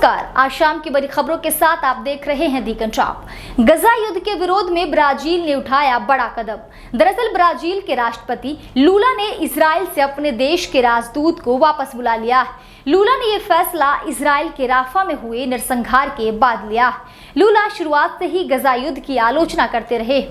नमस्कार, आज शाम की बड़ी खबरों के साथ आप देख रहे हैं दी पंजाब। गजा युद्ध के विरोध में ब्राजील ने उठाया बड़ा कदम। दरअसल ब्राजील के राष्ट्रपति लूला ने इजराइल से अपने देश के राजदूत को वापस बुला लिया है। लूला ने यह फैसला इजराइल के राफा में हुए नरसंहार के बाद लिया है। लूला शुरुआत से ही गजा युद्ध की आलोचना करते रहे।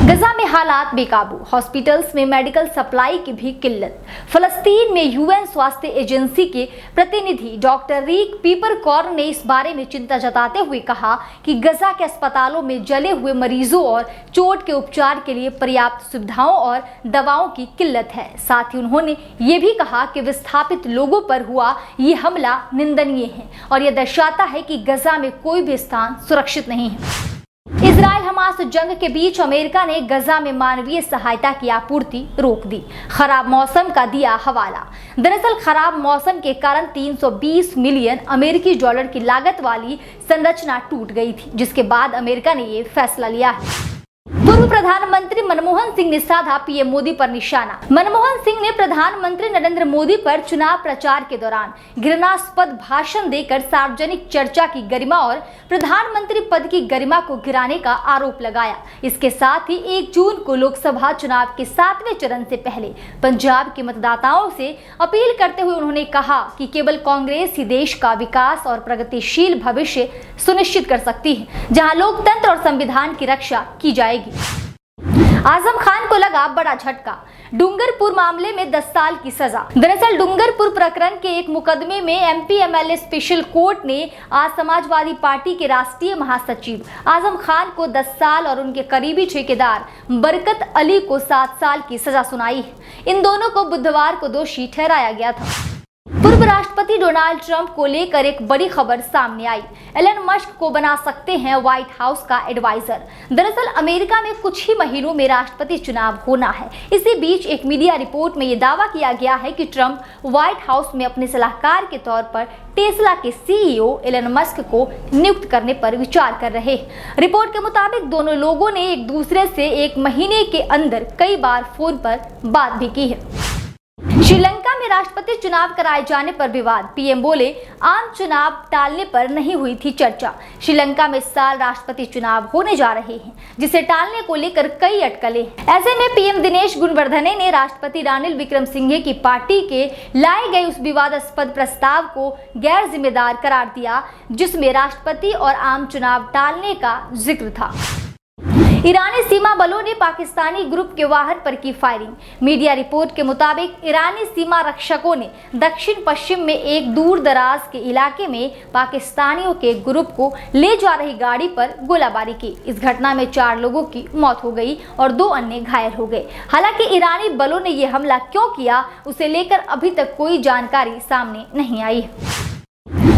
गजा में हालात बेकाबू, हॉस्पिटल्स में मेडिकल सप्लाई की भी किल्लत। फलस्तीन में यूएन स्वास्थ्य एजेंसी के प्रतिनिधि डॉक्टर रीक पीपरकॉर्न ने इस बारे में चिंता जताते हुए कहा कि गजा के अस्पतालों में जले हुए मरीजों और चोट के उपचार के लिए पर्याप्त सुविधाओं और दवाओं की किल्लत है। साथ ही उन्होंने ये भी कहा कि विस्थापित लोगों पर हुआ ये हमला निंदनीय है और यह दर्शाता है कि गजा में कोई भी स्थान सुरक्षित नहीं है। इजराइल हमास जंग के बीच अमेरिका ने गजा में मानवीय सहायता की आपूर्ति रोक दी। खराब मौसम का दिया हवाला। दरअसल खराब मौसम के कारण 320 मिलियन अमेरिकी डॉलर की लागत वाली संरचना टूट गई थी, जिसके बाद अमेरिका ने ये फैसला लिया है। पूर्व प्रधानमंत्री मनमोहन सिंह ने साधा पीएम मोदी पर निशाना। मनमोहन सिंह ने प्रधानमंत्री नरेंद्र मोदी पर चुनाव प्रचार के दौरान घृणास्पद भाषण देकर सार्वजनिक चर्चा की गरिमा और प्रधानमंत्री पद की गरिमा को गिराने का आरोप लगाया। इसके साथ ही 1 जून को लोकसभा चुनाव के 7वें चरण से पहले पंजाब के मतदाताओं से अपील करते हुए उन्होंने कहा कि केवल कांग्रेस ही देश का विकास और प्रगतिशील भविष्य सुनिश्चित कर सकती है, जहां लोकतंत्र और संविधान की रक्षा की जाएगी। आजम खान को लगा बड़ा झटका। डूंगरपुर मामले में 10 साल की सजा। दरअसल डूंगरपुर प्रकरण के एक मुकदमे में एमपी एमएलए स्पेशल कोर्ट ने आज समाजवादी पार्टी के राष्ट्रीय महासचिव आजम खान को 10 साल और उनके करीबी ठेकेदार बरकत अली को 7 साल की सजा सुनाई है। इन दोनों को बुधवार को दोषी ठहराया गया था। पूर्व राष्ट्रपति डोनाल्ड ट्रंप को लेकर एक बड़ी खबर सामने आई। एलन मस्क को बना सकते हैं व्हाइट हाउस का एडवाइजर। दरअसल अमेरिका में कुछ ही महीनों में राष्ट्रपति चुनाव होना है। इसी बीच एक मीडिया रिपोर्ट में यह दावा किया गया है कि ट्रंप व्हाइट हाउस में अपने सलाहकार के तौर पर टेस्ला के सीईओ एलन मस्क को नियुक्त करने पर विचार कर रहे हैं। रिपोर्ट के मुताबिक दोनों लोगों ने एक दूसरे से 1 महीने के अंदर कई बार फोन पर बात भी की है। श्रीलंका में राष्ट्रपति चुनाव कराए जाने पर विवाद। पीएम बोले आम चुनाव टालने पर नहीं हुई थी चर्चा। श्रीलंका में इस साल राष्ट्रपति चुनाव होने जा रहे हैं, जिसे टालने को लेकर कई अटकलें हैं। ऐसे में पीएम दिनेश गुणवर्धने ने राष्ट्रपति रानिल विक्रमसिंघे की पार्टी के लाए गए उस विवादास्पद प्रस्ताव को गैर जिम्मेदार करार दिया, जिसमें राष्ट्रपति और आम चुनाव टालने का जिक्र था। ईरानी सीमा बलों ने पाकिस्तानी ग्रुप के वाहन पर की फायरिंग। मीडिया रिपोर्ट के मुताबिक ईरानी सीमा रक्षकों ने दक्षिण पश्चिम में एक दूर दराज के इलाके में पाकिस्तानियों के ग्रुप को ले जा रही गाड़ी पर गोलाबारी की। इस घटना में 4 लोगों की मौत हो गई और 2 अन्य घायल हो गए। हालांकि ईरानी बलों ने यह हमला क्यों किया, उसे लेकर अभी तक कोई जानकारी सामने नहीं आई है।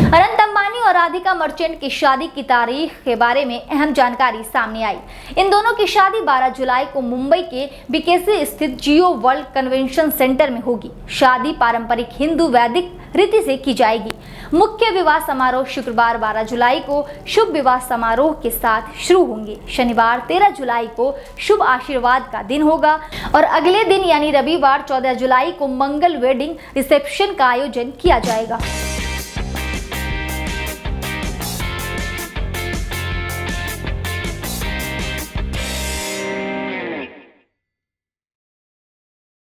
अनंत अंबानी और राधिका मर्चेंट की शादी की तारीख के बारे में अहम जानकारी सामने आई। इन दोनों की शादी 12 जुलाई को मुंबई के बीकेसी स्थित जियो वर्ल्ड कन्वेंशन सेंटर में होगी। शादी पारंपरिक हिंदू वैदिक रीति से की जाएगी। मुख्य विवाह समारोह शुक्रवार 12 जुलाई को शुभ विवाह समारोह के साथ शुरू होंगे। शनिवार 13 जुलाई को शुभ आशीर्वाद का दिन होगा और अगले दिन यानी रविवार 14 जुलाई को मंगल वेडिंग रिसेप्शन का आयोजन किया जाएगा।